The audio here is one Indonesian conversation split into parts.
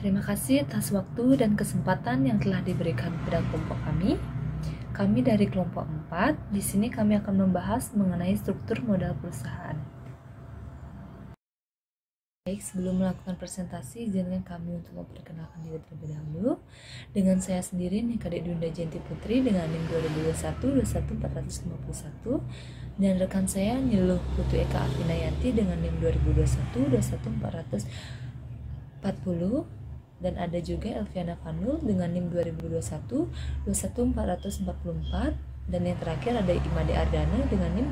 Terima kasih atas waktu dan kesempatan yang telah diberikan kepada kelompok kami. Kami dari kelompok 4, di sini kami akan membahas mengenai struktur modal perusahaan. Baik, sebelum melakukan presentasi, izinkan kami untuk memperkenalkan diri terlebih dahulu. Dengan saya sendiri, Nikade Dunda Jenti Putri dengan NIM 2021-21451, dan rekan saya Niluh Putu Eka Afinayanti dengan NIM 2021-21440, dan ada juga Elviana Fanul dengan NIM 2021-21444, dan yang terakhir ada Imade Ardana dengan NIM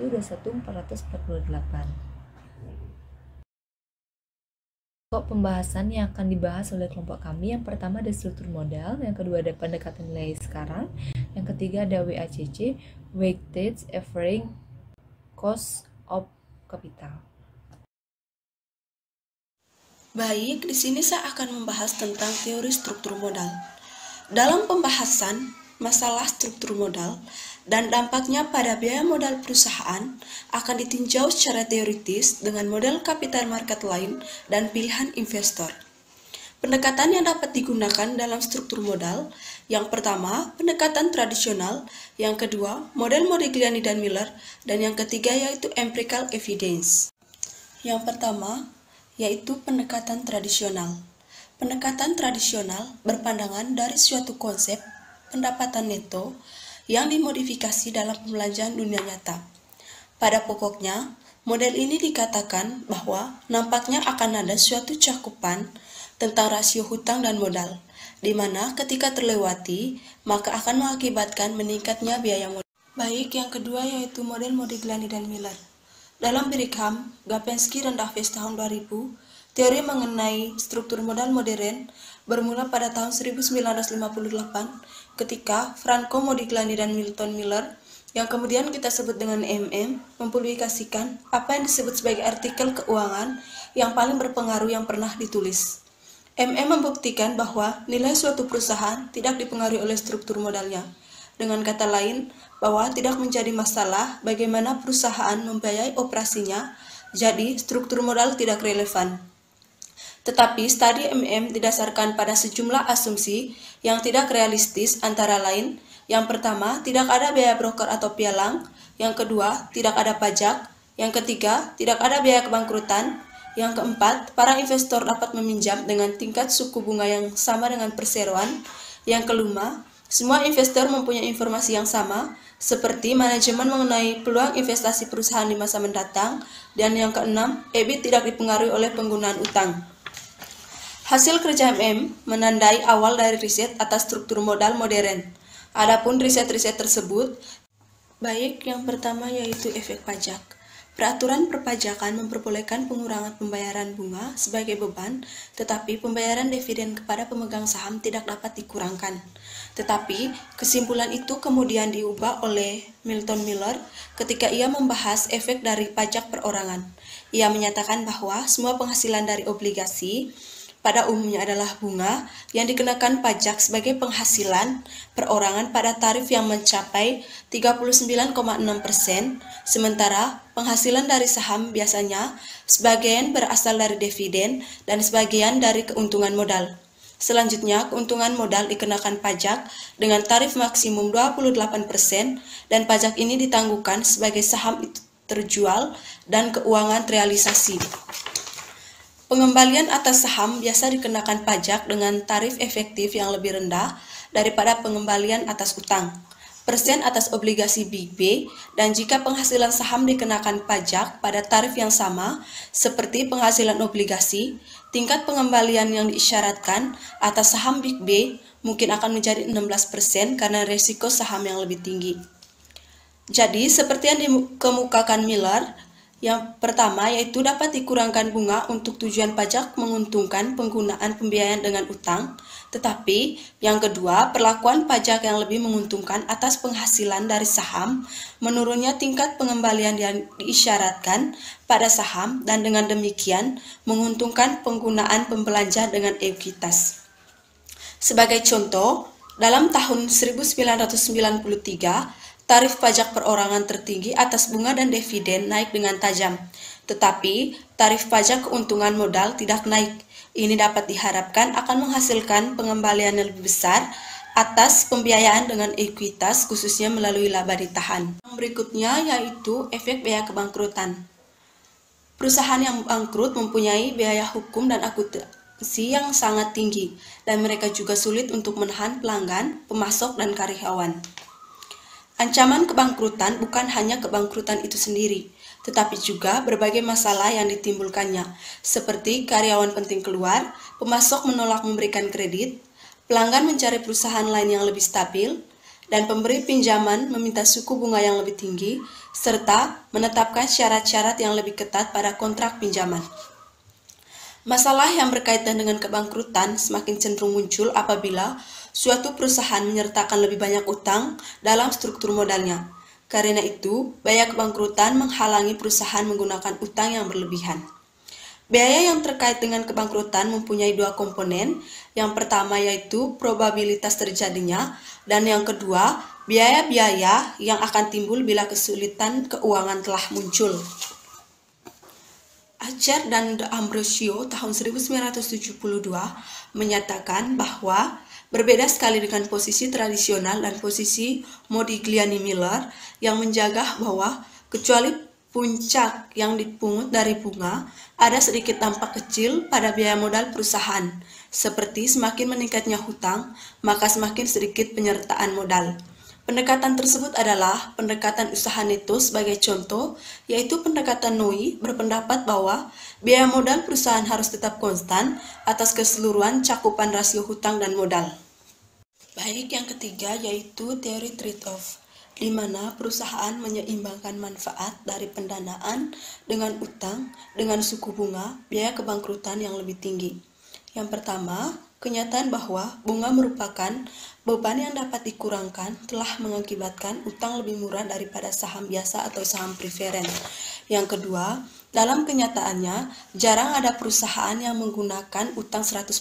2021-21448. Pokok pembahasan yang akan dibahas oleh kelompok kami, yang pertama ada struktur modal, yang kedua ada pendekatan nilai sekarang, yang ketiga ada WACC, Weighted Average Cost of Capital. Baik, di sini saya akan membahas tentang teori struktur modal. Dalam pembahasan masalah struktur modal dan dampaknya pada biaya modal perusahaan akan ditinjau secara teoritis dengan model capital market lain dan pilihan investor. Pendekatan yang dapat digunakan dalam struktur modal, yang pertama, pendekatan tradisional, yang kedua, model Modigliani dan Miller, dan yang ketiga yaitu empirical evidence. Yang pertama, yaitu pendekatan tradisional. Pendekatan tradisional berpandangan dari suatu konsep pendapatan neto yang dimodifikasi dalam pembelanjaan dunia nyata. Pada pokoknya, model ini dikatakan bahwa nampaknya akan ada suatu cakupan tentang rasio hutang dan modal, di mana ketika terlewati, maka akan mengakibatkan meningkatnya biaya modal. Baik, yang kedua yaitu model Modigliani dan Miller. Dalam Brigham, Gapensky, dan Davies tahun 2000, teori mengenai struktur modal modern bermula pada tahun 1958 ketika Franco Modigliani dan Milton Miller, yang kemudian kita sebut dengan MM, mempublikasikan apa yang disebut sebagai artikel keuangan yang paling berpengaruh yang pernah ditulis. MM membuktikan bahwa nilai suatu perusahaan tidak dipengaruhi oleh struktur modalnya. Dengan kata lain, bahwa tidak menjadi masalah bagaimana perusahaan membiayai operasinya, jadi struktur modal tidak relevan. Tetapi studi MM didasarkan pada sejumlah asumsi yang tidak realistis, antara lain, yang pertama, tidak ada biaya broker atau pialang, yang kedua, tidak ada pajak, yang ketiga, tidak ada biaya kebangkrutan, yang keempat, para investor dapat meminjam dengan tingkat suku bunga yang sama dengan perseroan, yang kelima, semua investor mempunyai informasi yang sama, seperti manajemen mengenai peluang investasi perusahaan di masa mendatang, dan yang keenam, EBIT tidak dipengaruhi oleh penggunaan utang. Hasil kerja MM menandai awal dari riset atas struktur modal modern. Adapun riset-riset tersebut, baik yang pertama yaitu efek pajak. Peraturan perpajakan memperbolehkan pengurangan pembayaran bunga sebagai beban, tetapi pembayaran dividen kepada pemegang saham tidak dapat dikurangkan. Tetapi, kesimpulan itu kemudian diubah oleh Milton Miller ketika ia membahas efek dari pajak perorangan. Ia menyatakan bahwa semua penghasilan dari obligasi pada umumnya adalah bunga yang dikenakan pajak sebagai penghasilan perorangan pada tarif yang mencapai 39,6%, sementara penghasilan dari saham biasanya sebagian berasal dari dividen dan sebagian dari keuntungan modal. Selanjutnya, keuntungan modal dikenakan pajak dengan tarif maksimum 28% dan pajak ini ditangguhkan sebagai saham itu terjual dan keuangan realisasi. Pengembalian atas saham biasa dikenakan pajak dengan tarif efektif yang lebih rendah daripada pengembalian atas utang. Persen atas obligasi Big B, dan jika penghasilan saham dikenakan pajak pada tarif yang sama seperti penghasilan obligasi, tingkat pengembalian yang diisyaratkan atas saham Big B mungkin akan menjadi 16% karena resiko saham yang lebih tinggi. Jadi, seperti yang dikemukakan Miller, yang pertama yaitu dapat dikurangkan bunga untuk tujuan pajak menguntungkan penggunaan pembiayaan dengan utang, tetapi yang kedua, perlakuan pajak yang lebih menguntungkan atas penghasilan dari saham, menurunnya tingkat pengembalian yang diisyaratkan pada saham, dan dengan demikian menguntungkan penggunaan pembelanja dengan ekuitas. Sebagai contoh, dalam tahun 1993, tarif pajak perorangan tertinggi atas bunga dan dividen naik dengan tajam, tetapi tarif pajak keuntungan modal tidak naik. Ini dapat diharapkan akan menghasilkan pengembalian yang lebih besar atas pembiayaan dengan ekuitas, khususnya melalui laba ditahan. Yang berikutnya yaitu efek biaya kebangkrutan. Perusahaan yang bangkrut mempunyai biaya hukum dan akuntansi yang sangat tinggi, dan mereka juga sulit untuk menahan pelanggan, pemasok, dan karyawan. Ancaman kebangkrutan bukan hanya kebangkrutan itu sendiri, tetapi juga berbagai masalah yang ditimbulkannya, seperti karyawan penting keluar, pemasok menolak memberikan kredit, pelanggan mencari perusahaan lain yang lebih stabil, dan pemberi pinjaman meminta suku bunga yang lebih tinggi, serta menetapkan syarat-syarat yang lebih ketat pada kontrak pinjaman. Masalah yang berkaitan dengan kebangkrutan semakin cenderung muncul apabila suatu perusahaan menyertakan lebih banyak utang dalam struktur modalnya. Karena itu, biaya kebangkrutan menghalangi perusahaan menggunakan utang yang berlebihan. Biaya yang terkait dengan kebangkrutan mempunyai dua komponen. Yang pertama yaitu probabilitas terjadinya, dan yang kedua, biaya-biaya yang akan timbul bila kesulitan keuangan telah muncul. Ajar dan De Ambrosio tahun 1972 menyatakan bahwa berbeda sekali dengan posisi tradisional dan posisi Modigliani-Miller yang menjaga bahwa kecuali puncak yang dipungut dari bunga, ada sedikit dampak kecil pada biaya modal perusahaan, seperti semakin meningkatnya hutang, maka semakin sedikit penyertaan modal. Pendekatan tersebut adalah pendekatan usaha neto sebagai contoh, yaitu pendekatan Noi berpendapat bahwa biaya modal perusahaan harus tetap konstan atas keseluruhan cakupan rasio hutang dan modal. Baik, yang ketiga yaitu teori trade-off, di mana perusahaan menyeimbangkan manfaat dari pendanaan dengan utang dengan suku bunga biaya kebangkrutan yang lebih tinggi. Yang pertama, kenyataan bahwa bunga merupakan beban yang dapat dikurangkan telah mengakibatkan utang lebih murah daripada saham biasa atau saham preferen. Yang kedua, dalam kenyataannya, jarang ada perusahaan yang menggunakan utang 100%.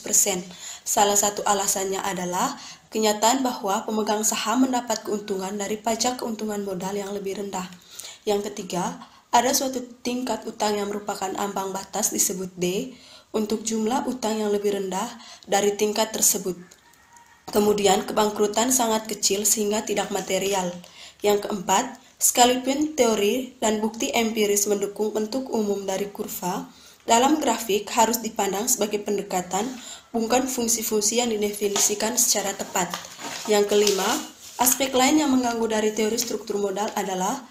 Salah satu alasannya adalah kenyataan bahwa pemegang saham mendapat keuntungan dari pajak keuntungan modal yang lebih rendah. Yang ketiga, ada suatu tingkat utang yang merupakan ambang batas disebut D untuk jumlah utang yang lebih rendah dari tingkat tersebut. Kemudian kebangkrutan sangat kecil sehingga tidak material. Yang keempat, sekalipun teori dan bukti empiris mendukung bentuk umum dari kurva, dalam grafik harus dipandang sebagai pendekatan, bukan fungsi-fungsi yang didefinisikan secara tepat. Yang kelima, aspek lain yang mengganggu dari teori struktur modal adalah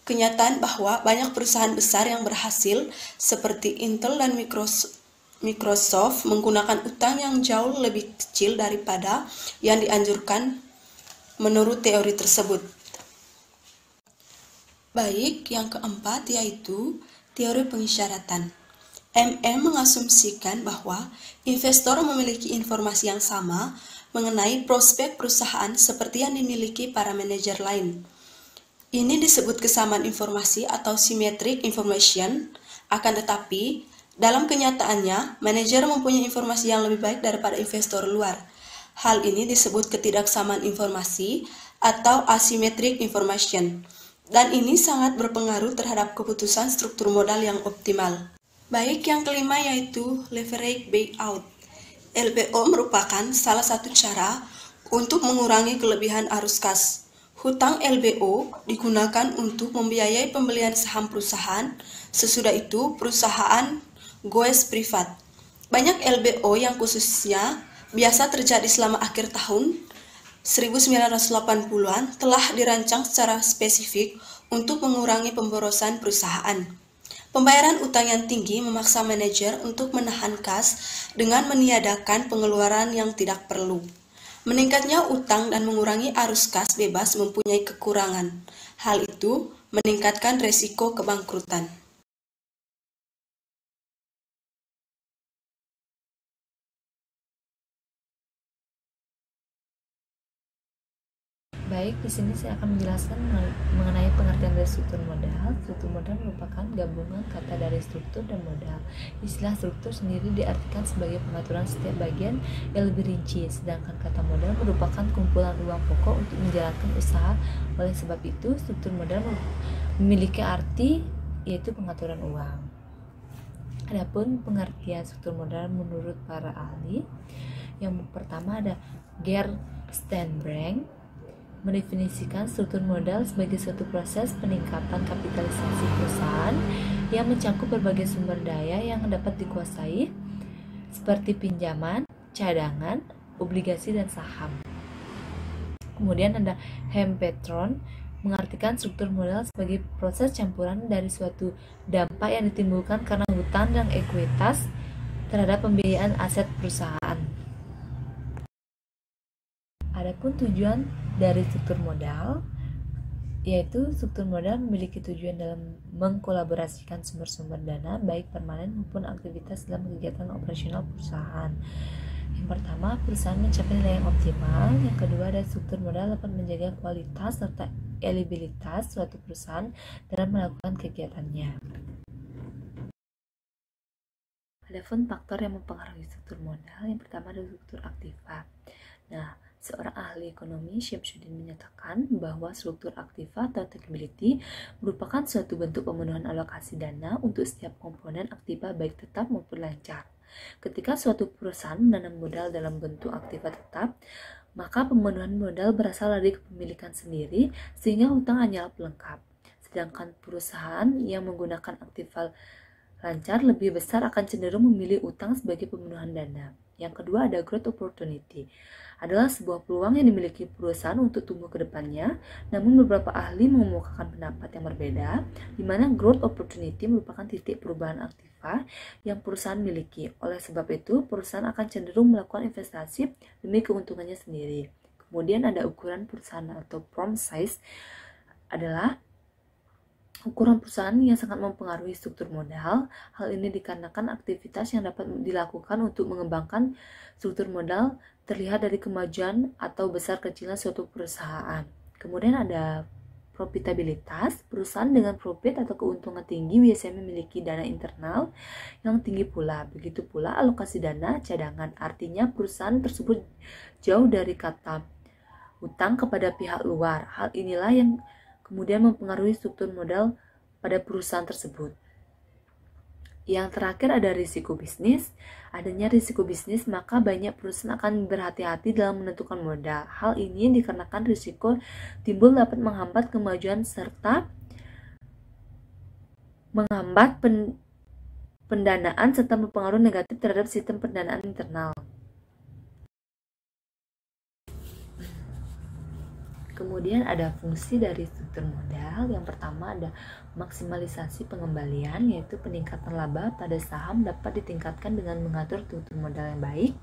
kenyataan bahwa banyak perusahaan besar yang berhasil, seperti Intel dan Microsoft menggunakan utang yang jauh lebih kecil daripada yang dianjurkan menurut teori tersebut. Baik, yang keempat yaitu teori pengisyaratan. Mengasumsikan bahwa investor memiliki informasi yang sama mengenai prospek perusahaan seperti yang dimiliki para manajer lain. Ini disebut kesamaan informasi atau symmetric information, akan tetapi dalam kenyataannya, manajer mempunyai informasi yang lebih baik daripada investor luar. Hal ini disebut ketidaksamaan informasi atau asymmetric information, dan ini sangat berpengaruh terhadap keputusan struktur modal yang optimal. Baik, yang kelima yaitu leverage buyout. LBO merupakan salah satu cara untuk mengurangi kelebihan arus kas. Hutang LBO digunakan untuk membiayai pembelian saham perusahaan, sesudah itu perusahaan goes privat. Banyak LBO yang khususnya biasa terjadi selama akhir tahun 1980-an telah dirancang secara spesifik untuk mengurangi pemborosan perusahaan. Pembayaran utang yang tinggi memaksa manajer untuk menahan kas dengan meniadakan pengeluaran yang tidak perlu. Meningkatnya utang dan mengurangi arus kas bebas mempunyai kekurangan. Hal itu meningkatkan resiko kebangkrutan. Baik, di sini saya akan menjelaskan mengenai pengertian dari struktur modal. Struktur modal merupakan gabungan kata dari struktur dan modal. Istilah struktur sendiri diartikan sebagai pengaturan setiap bagian yang lebih rinci, sedangkan kata modal merupakan kumpulan uang pokok untuk menjalankan usaha. Oleh sebab itu, struktur modal memiliki arti yaitu pengaturan uang. Adapun pengertian struktur modal menurut para ahli, yang pertama ada Gerd Steinbrink mendefinisikan struktur modal sebagai suatu proses peningkatan kapitalisasi perusahaan yang mencakup berbagai sumber daya yang dapat dikuasai seperti pinjaman, cadangan, obligasi, dan saham. Kemudian ada Hempetron mengartikan struktur modal sebagai proses campuran dari suatu dampak yang ditimbulkan karena hutang dan ekuitas terhadap pembiayaan aset perusahaan. Adapun tujuan dari struktur modal, yaitu struktur modal memiliki tujuan dalam mengkolaborasikan sumber-sumber dana baik permanen maupun aktivitas dalam kegiatan operasional perusahaan. Yang pertama, perusahaan mencapai nilai yang optimal. Yang kedua, ada struktur modal dapat menjaga kualitas serta eligibilitas suatu perusahaan dalam melakukan kegiatannya. Adapun faktor yang mempengaruhi struktur modal, yang pertama ada struktur aktiva. Nah, seorang ahli ekonomi, Syamsuddin, menyatakan bahwa struktur aktiva atau taxability merupakan suatu bentuk pemenuhan alokasi dana untuk setiap komponen aktiva baik tetap maupun lancar. Ketika suatu perusahaan menanam modal dalam bentuk aktiva tetap, maka pemenuhan modal berasal dari kepemilikan sendiri sehingga hutang hanyalah pelengkap. Sedangkan perusahaan yang menggunakan aktiva lancar lebih besar akan cenderung memilih utang sebagai pemenuhan dana. Yang kedua ada growth opportunity. Adalah sebuah peluang yang dimiliki perusahaan untuk tumbuh ke depannya, namun beberapa ahli mengemukakan pendapat yang berbeda, di mana growth opportunity merupakan titik perubahan aktiva yang perusahaan miliki. Oleh sebab itu, perusahaan akan cenderung melakukan investasi demi keuntungannya sendiri. Kemudian ada ukuran perusahaan atau firm size, adalah ukuran perusahaan yang sangat mempengaruhi struktur modal. Hal ini dikarenakan aktivitas yang dapat dilakukan untuk mengembangkan struktur modal terlihat dari kemajuan atau besar kecilnya suatu perusahaan. Kemudian ada profitabilitas. Perusahaan dengan profit atau keuntungan tinggi biasanya memiliki dana internal yang tinggi pula. Begitu pula alokasi dana cadangan. Artinya perusahaan tersebut jauh dari kata hutang kepada pihak luar. Hal inilah yang kemudian mempengaruhi struktur modal pada perusahaan tersebut. Yang terakhir ada risiko bisnis. Adanya risiko bisnis, maka banyak perusahaan akan berhati-hati dalam menentukan modal. Hal ini dikarenakan risiko timbul dapat menghambat kemajuan serta menghambat pendanaan serta berpengaruh negatif terhadap sistem pendanaan internal. Kemudian ada fungsi dari struktur modal. Yang pertama ada maksimalisasi pengembalian, yaitu peningkatan laba pada saham dapat ditingkatkan dengan mengatur struktur modal yang baik.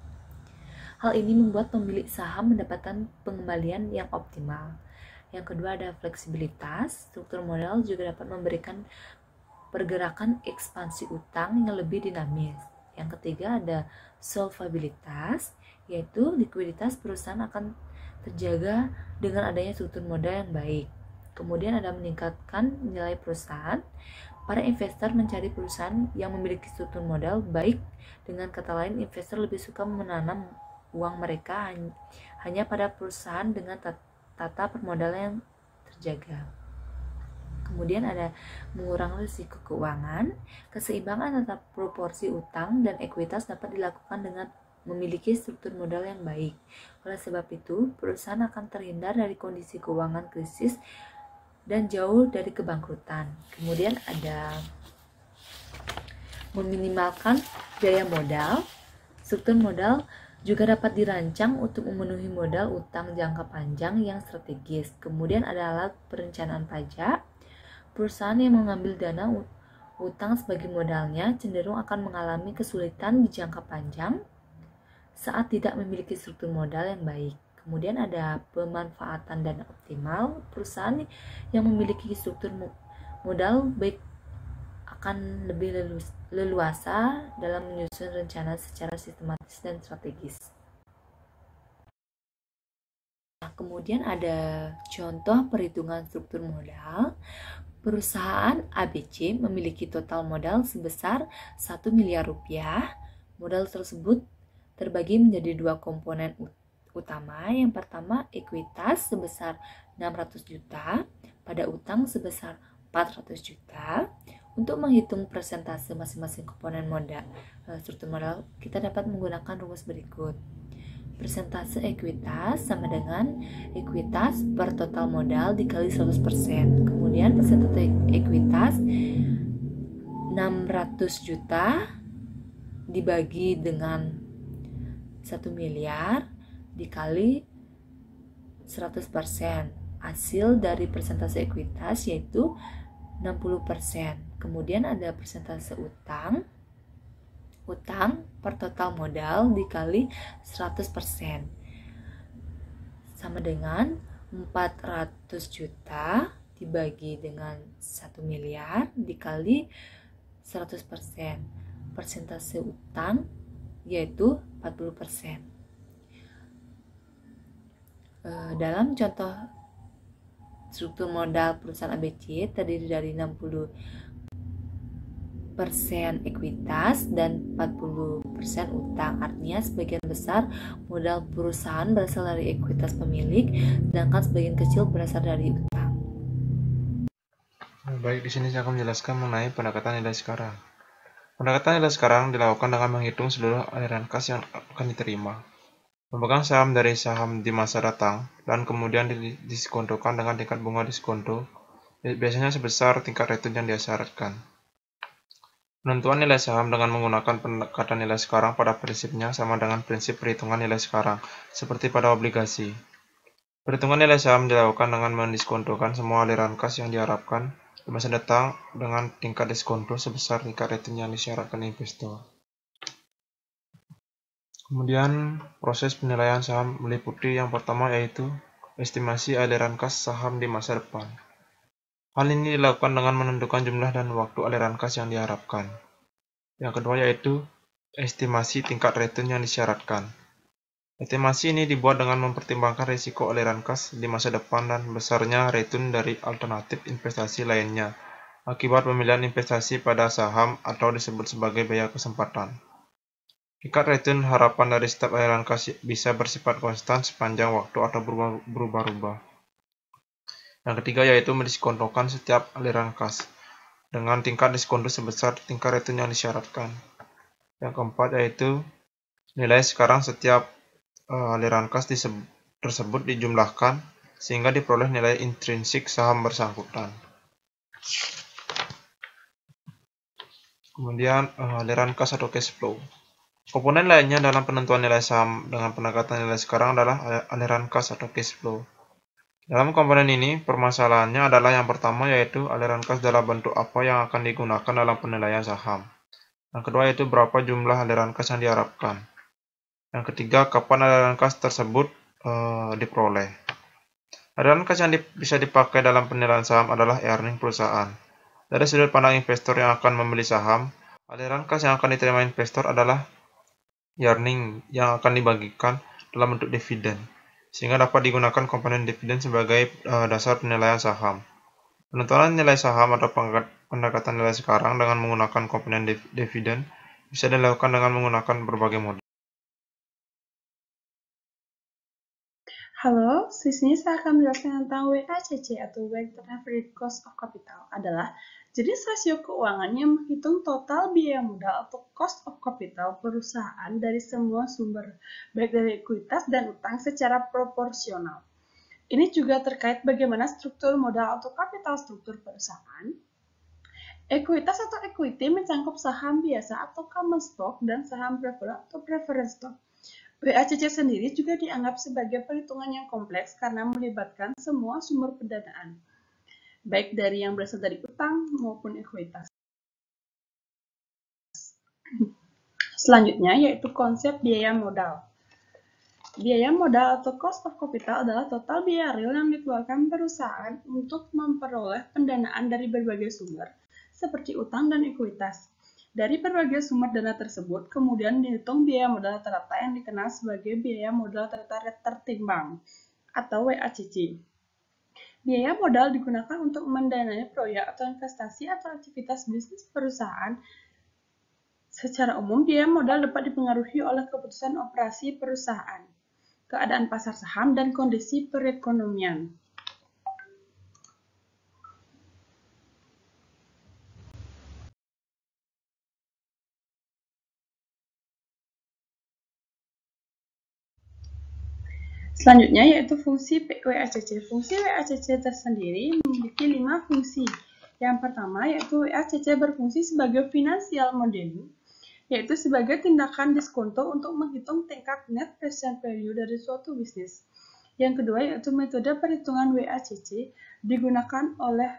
Hal ini membuat pemilik saham mendapatkan pengembalian yang optimal. Yang kedua ada fleksibilitas. Struktur modal juga dapat memberikan pergerakan ekspansi utang yang lebih dinamis. Yang ketiga ada solvabilitas, yaitu likuiditas perusahaan akan terjaga dengan adanya struktur modal yang baik. Kemudian ada meningkatkan nilai perusahaan. Para investor mencari perusahaan yang memiliki struktur modal baik. Dengan kata lain, investor lebih suka menanam uang mereka hanya pada perusahaan dengan tata permodalan yang terjaga. Kemudian ada mengurangi risiko keuangan. Keseimbangan antara proporsi utang dan ekuitas dapat dilakukan dengan memiliki struktur modal yang baik. Oleh sebab itu, perusahaan akan terhindar dari kondisi keuangan krisis dan jauh dari kebangkrutan. Kemudian ada meminimalkan biaya modal. Struktur modal juga dapat dirancang untuk memenuhi modal utang jangka panjang yang strategis. Kemudian ada alat perencanaan pajak. Perusahaan yang mengambil dana utang sebagai modalnya cenderung akan mengalami kesulitan di jangka panjang saat tidak memiliki struktur modal yang baik. Kemudian ada pemanfaatan dana optimal. Perusahaan yang memiliki struktur modal baik akan lebih leluasa dalam menyusun rencana secara sistematis dan strategis. Kemudian ada contoh perhitungan struktur modal. Perusahaan ABC memiliki total modal sebesar 1 miliar rupiah. Modal tersebut terbagi menjadi dua komponen utama. Yang pertama, ekuitas sebesar 600 juta pada utang sebesar 400 juta. Untuk menghitung persentase masing-masing komponen modal struktur modal, kita dapat menggunakan rumus berikut. Persentase ekuitas sama dengan ekuitas per total modal dikali 100%. Kemudian persentase ekuitas 600 juta dibagi dengan 1 miliar dikali 100%. Hasil dari persentase ekuitas yaitu 60%. Kemudian ada persentase utang per total modal dikali 100% sama dengan 400 juta dibagi dengan 1 miliar dikali 100%. Persentase utang yaitu 40%. Dalam contoh struktur modal perusahaan ABC terdiri dari 60% ekuitas dan 40% utang. Artinya sebagian besar modal perusahaan berasal dari ekuitas pemilik, sedangkan sebagian kecil berasal dari utang. Baik, di sini saya akan menjelaskan mengenai pendekatan nilai sekarang. Pendekatan nilai sekarang dilakukan dengan menghitung seluruh aliran kas yang akan diterima, memegang saham dari saham di masa datang, dan kemudian diskontokan dengan tingkat bunga diskonto, biasanya sebesar tingkat return yang disyaratkan. Penentuan nilai saham dengan menggunakan pendekatan nilai sekarang pada prinsipnya sama dengan prinsip perhitungan nilai sekarang, seperti pada obligasi. Perhitungan nilai saham dilakukan dengan mendiskontokan semua aliran kas yang diharapkan di masa datang dengan tingkat diskonto sebesar tingkat return yang disyaratkan investor. Kemudian, proses penilaian saham meliputi yang pertama yaitu estimasi aliran kas saham di masa depan. Hal ini dilakukan dengan menentukan jumlah dan waktu aliran kas yang diharapkan. Yang kedua yaitu estimasi tingkat return yang disyaratkan. Estimasi ini dibuat dengan mempertimbangkan risiko aliran kas di masa depan dan besarnya return dari alternatif investasi lainnya akibat pemilihan investasi pada saham atau disebut sebagai biaya kesempatan. Tingkat return harapan dari setiap aliran kas bisa bersifat konstan sepanjang waktu atau berubah-ubah. Yang ketiga yaitu mendiskontokan setiap aliran kas dengan tingkat diskonto sebesar tingkat return yang disyaratkan. Yang keempat yaitu nilai sekarang setiap aliran kas tersebut dijumlahkan sehingga diperoleh nilai intrinsik saham bersangkutan. Kemudian aliran kas atau cash flow. Komponen lainnya dalam penentuan nilai saham dengan pendekatan nilai sekarang adalah aliran kas atau cash flow. Dalam komponen ini, permasalahannya adalah yang pertama yaitu aliran kas dalam bentuk apa yang akan digunakan dalam penilaian saham. Yang kedua yaitu berapa jumlah aliran kas yang diharapkan. Yang ketiga, kapan aliran kas tersebut diperoleh. Aliran kas yang bisa dipakai dalam penilaian saham adalah earning perusahaan. Dari sudut pandang investor yang akan membeli saham, aliran kas yang akan diterima investor adalah earning yang akan dibagikan dalam bentuk dividen, sehingga dapat digunakan komponen dividen sebagai dasar penilaian saham. Penentuan nilai saham atau pendekatan nilai sekarang dengan menggunakan komponen dividen bisa dilakukan dengan menggunakan berbagai model. Halo, di sini saya akan menjelaskan tentang WACC atau Weighted Average Cost of Capital adalah jenis rasio keuangan yang menghitung total biaya modal atau cost of capital perusahaan dari semua sumber, baik dari ekuitas dan utang secara proporsional. Ini juga terkait bagaimana struktur modal atau kapital struktur perusahaan. Ekuitas atau equity mencakup saham biasa atau common stock dan saham preferred atau preference stock. WACC sendiri juga dianggap sebagai perhitungan yang kompleks karena melibatkan semua sumber pendanaan, baik dari yang berasal dari utang maupun ekuitas. Selanjutnya yaitu konsep biaya modal. Biaya modal atau cost of capital adalah total biaya real yang dikeluarkan perusahaan untuk memperoleh pendanaan dari berbagai sumber, seperti utang dan ekuitas. Dari berbagai sumber dana tersebut, kemudian dihitung biaya modal rata-rata yang dikenal sebagai biaya modal rata-rata tertimbang, atau WACC. Biaya modal digunakan untuk mendanai proyek atau investasi atau aktivitas bisnis perusahaan. Secara umum, biaya modal dapat dipengaruhi oleh keputusan operasi perusahaan, keadaan pasar saham, dan kondisi perekonomian. Selanjutnya yaitu fungsi WACC. Fungsi WACC tersendiri memiliki 5 fungsi. Yang pertama yaitu WACC berfungsi sebagai financial modeling, yaitu sebagai tindakan diskonto untuk menghitung tingkat net present value dari suatu bisnis. Yang kedua yaitu metode perhitungan WACC digunakan oleh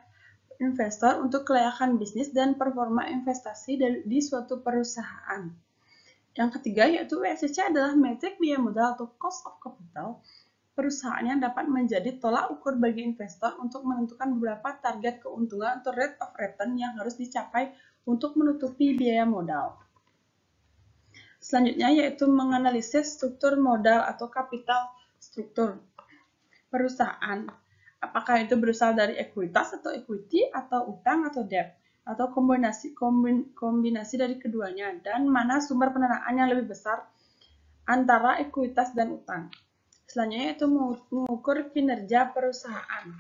investor untuk kelayakan bisnis dan performa investasi di suatu perusahaan. Yang ketiga yaitu WACC adalah metrik biaya modal atau cost of capital perusahaan yang dapat menjadi tolak ukur bagi investor untuk menentukan beberapa target keuntungan atau rate of return yang harus dicapai untuk menutupi biaya modal. Selanjutnya yaitu menganalisis struktur modal atau kapital struktur perusahaan. Apakah itu berasal dari ekuitas atau equity atau utang atau debt atau kombinasi dari keduanya, dan mana sumber pendanaan yang lebih besar antara ekuitas dan utang. Selanjutnya yaitu mengukur kinerja perusahaan.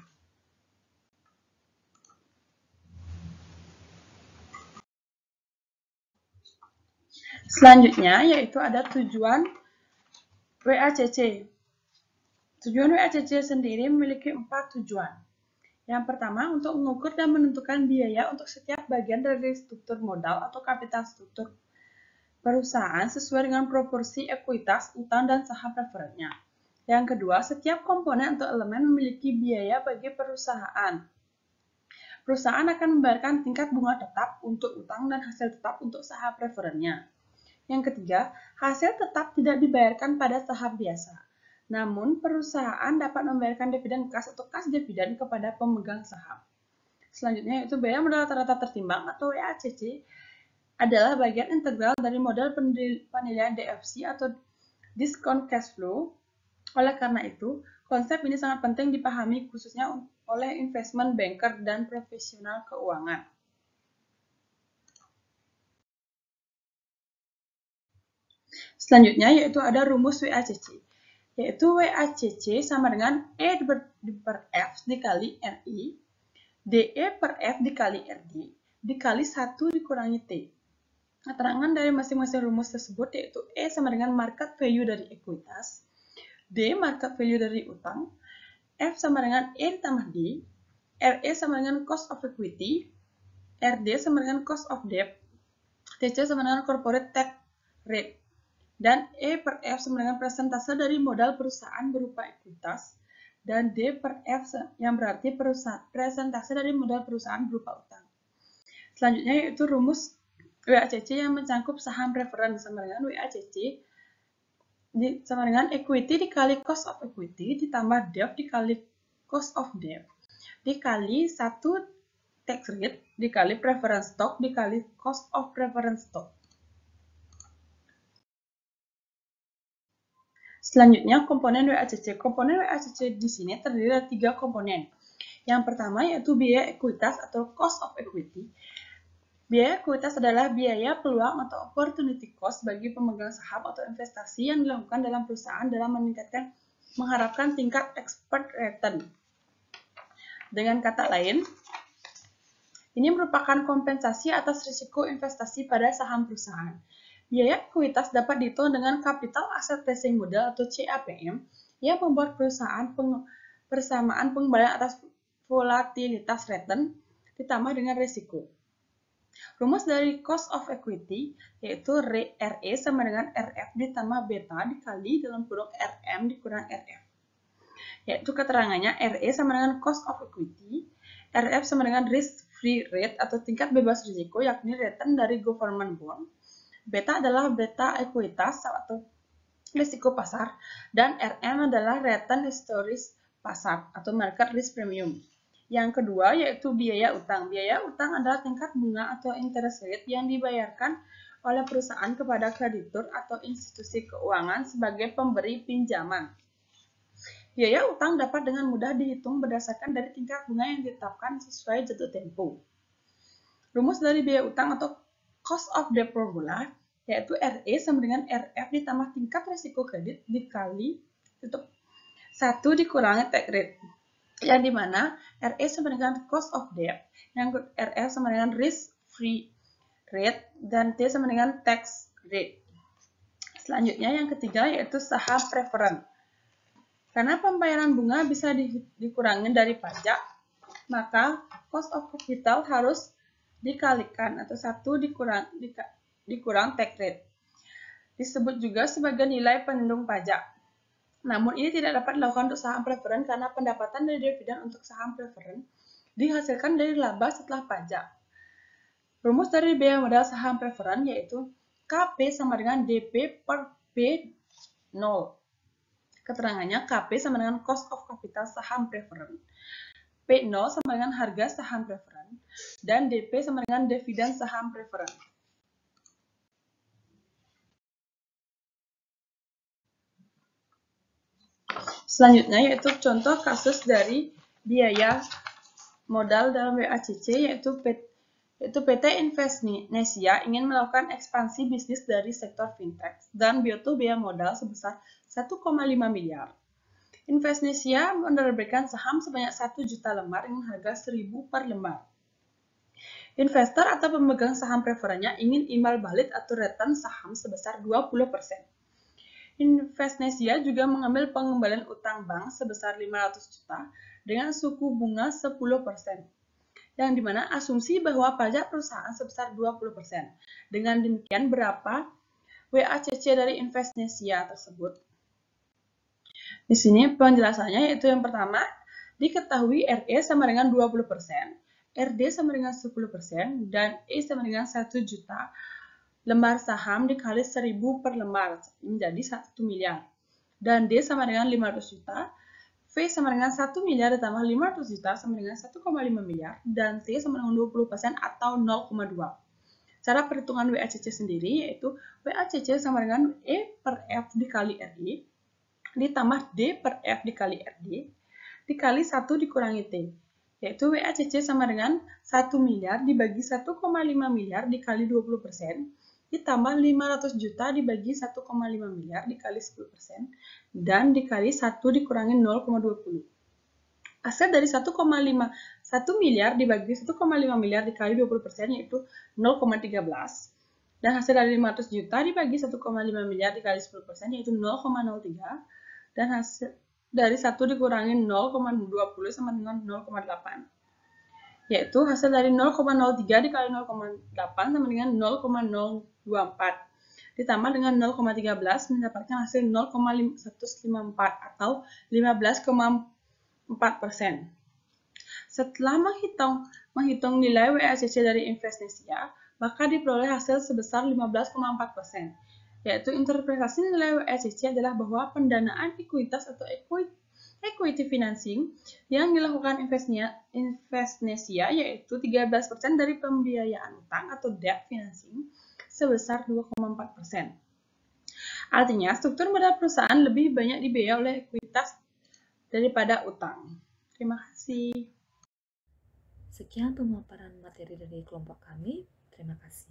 Selanjutnya yaitu ada tujuan WACC. Tujuan WACC sendiri memiliki 4 tujuan. Yang pertama, untuk mengukur dan menentukan biaya untuk setiap bagian dari struktur modal atau kapital struktur perusahaan sesuai dengan proporsi ekuitas, utang, dan saham preferennya. Yang kedua, setiap komponen atau elemen memiliki biaya bagi perusahaan. Perusahaan akan membayarkan tingkat bunga tetap untuk utang dan hasil tetap untuk saham preferennya. Yang ketiga, hasil tetap tidak dibayarkan pada saham biasa. Namun, perusahaan dapat membayarkan dividen kas atau kas dividen kepada pemegang saham. Selanjutnya, yaitu biaya modal rata-rata tertimbang atau WACC adalah bagian integral dari model penilaian DFC atau discount cash flow. Oleh karena itu, konsep ini sangat penting dipahami khususnya oleh investment banker dan profesional keuangan. Selanjutnya yaitu ada rumus WACC. Yaitu WACC sama dengan E per F dikali RI, DE per F dikali RD, dikali 1 dikurangi T. Keterangan dari masing-masing rumus tersebut yaitu E sama dengan market value dari ekuitas, D market value dari utang, F sama dengan E ditambah D, RE sama dengan cost of equity, RD sama dengan cost of debt, TC sama dengan corporate tax rate, dan E per F sama dengan persentase dari modal perusahaan berupa ekuitas, dan D per F yang berarti persentase dari modal perusahaan berupa utang. Selanjutnya yaitu rumus WACC yang mencakup saham preferen sama dengan WACC sama dengan equity dikali cost of equity ditambah debt dikali cost of debt dikali 1 tax rate dikali preference stock dikali cost of preference stock. Selanjutnya komponen WACC. Komponen WACC di sini terdiri dari 3 komponen. Yang pertama yaitu biaya ekuitas atau cost of equity. Biaya ekuitas adalah biaya peluang atau opportunity cost bagi pemegang saham atau investasi yang dilakukan dalam perusahaan dalam mengharapkan tingkat expected return. Dengan kata lain, ini merupakan kompensasi atas risiko investasi pada saham perusahaan. Biaya ekuitas dapat dihitung dengan capital asset pricing model atau CAPM yang membuat perusahaan persamaan pengembalian atas volatilitas return ditambah dengan risiko. Rumus dari cost of equity yaitu RE sama dengan RF ditambah beta dikali dalam kurung RM dikurang RF. Yaitu keterangannya RE sama dengan cost of equity, RF sama dengan risk free rate atau tingkat bebas risiko yakni return dari government bond. Beta adalah beta ekuitas atau risiko pasar, dan RM adalah return historis pasar atau market risk premium. Yang kedua yaitu biaya utang. Biaya utang adalah tingkat bunga atau interest rate yang dibayarkan oleh perusahaan kepada kreditur atau institusi keuangan sebagai pemberi pinjaman. Biaya utang dapat dengan mudah dihitung berdasarkan dari tingkat bunga yang ditetapkan sesuai jatuh tempo. Rumus dari biaya utang atau cost of debt formula yaitu RE sama dengan RF ditambah tingkat risiko kredit dikali 1 dikurangi tax rate, yang dimana RE sama dengan cost of debt, yang RF sama dengan risk free rate, dan T sama dengan tax rate. Selanjutnya yang ketiga yaitu saham preferen. Karena pembayaran bunga bisa dikurangi dari pajak, maka cost of capital harus dikalikan atau 1 dikurang tax rate. Disebut juga sebagai nilai penindung pajak. Namun ini tidak dapat dilakukan untuk saham preferen karena pendapatan dari dividen untuk saham preferen dihasilkan dari laba setelah pajak. Rumus dari biaya modal saham preferen yaitu KP sama dengan DP per P0. Keterangannya KP sama dengan cost of capital saham preferen, P0 sama dengan harga saham preferen, dan DP sama dengan dividen saham preferen. Selanjutnya yaitu contoh kasus dari biaya modal dalam WACC yaitu PT Investnesia ingin melakukan ekspansi bisnis dari sektor fintech dan butuh biaya modal sebesar 1,5 miliar. Investnesia menerbitkan saham sebanyak 1 juta lembar dengan harga 1.000 per lembar. Investor atau pemegang saham preferennya ingin imbal balik atau return saham sebesar 20%. Investnesia juga mengambil pengembalian utang bank sebesar 500 juta dengan suku bunga 10%. Yang dimana asumsi bahwa pajak perusahaan sebesar 20%. Dengan demikian berapa WACC dari Investnesia tersebut? Di sini penjelasannya yaitu yang pertama, diketahui RE sama dengan 20%, RD sama dengan 10%, dan E sama dengan 1 juta lembar saham dikali 1.000 per lembar, menjadi 1 miliar. Dan D sama dengan 500 juta, V sama dengan 1 miliar ditambah 500 juta sama dengan 1,5 miliar, dan T sama dengan 20% atau 0,2. Cara perhitungan WACC sendiri yaitu WACC sama dengan E per F dikali RI, ditambah D per F dikali RD, dikali 1 dikurangi T, yaitu WACC sama dengan 1 miliar dibagi 1,5 miliar dikali 20%, ditambah 500 juta dibagi 1,5 miliar dikali 10%, dan dikali 1 dikurangi 0,20. Aset dari 1 miliar dibagi 1,5 miliar dikali 20% yaitu 0,13. Dan hasil dari 500 juta dibagi 1,5 miliar dikali 10% yaitu 0,03. Dan hasil dari 1 dikurangi 0,20 sama dengan 0,8. Yaitu hasil dari 0,03 dikali 0,8 sama dengan 0,024. Ditambah dengan 0,13 mendapatkan hasil 0,154 atau 15,4%. Setelah menghitung nilai WACC dari Investnesia, maka diperoleh hasil sebesar 15,4%. Yaitu interpretasi nilai WACC adalah bahwa pendanaan ekuitas atau equity financing yang dilakukan Investnesia yaitu 13% dari pembiayaan utang atau debt financing sebesar 2,4%. Artinya, struktur modal perusahaan lebih banyak dibiayai oleh ekuitas daripada utang. Terima kasih. Sekian pemaparan materi dari kelompok kami. Terima kasih.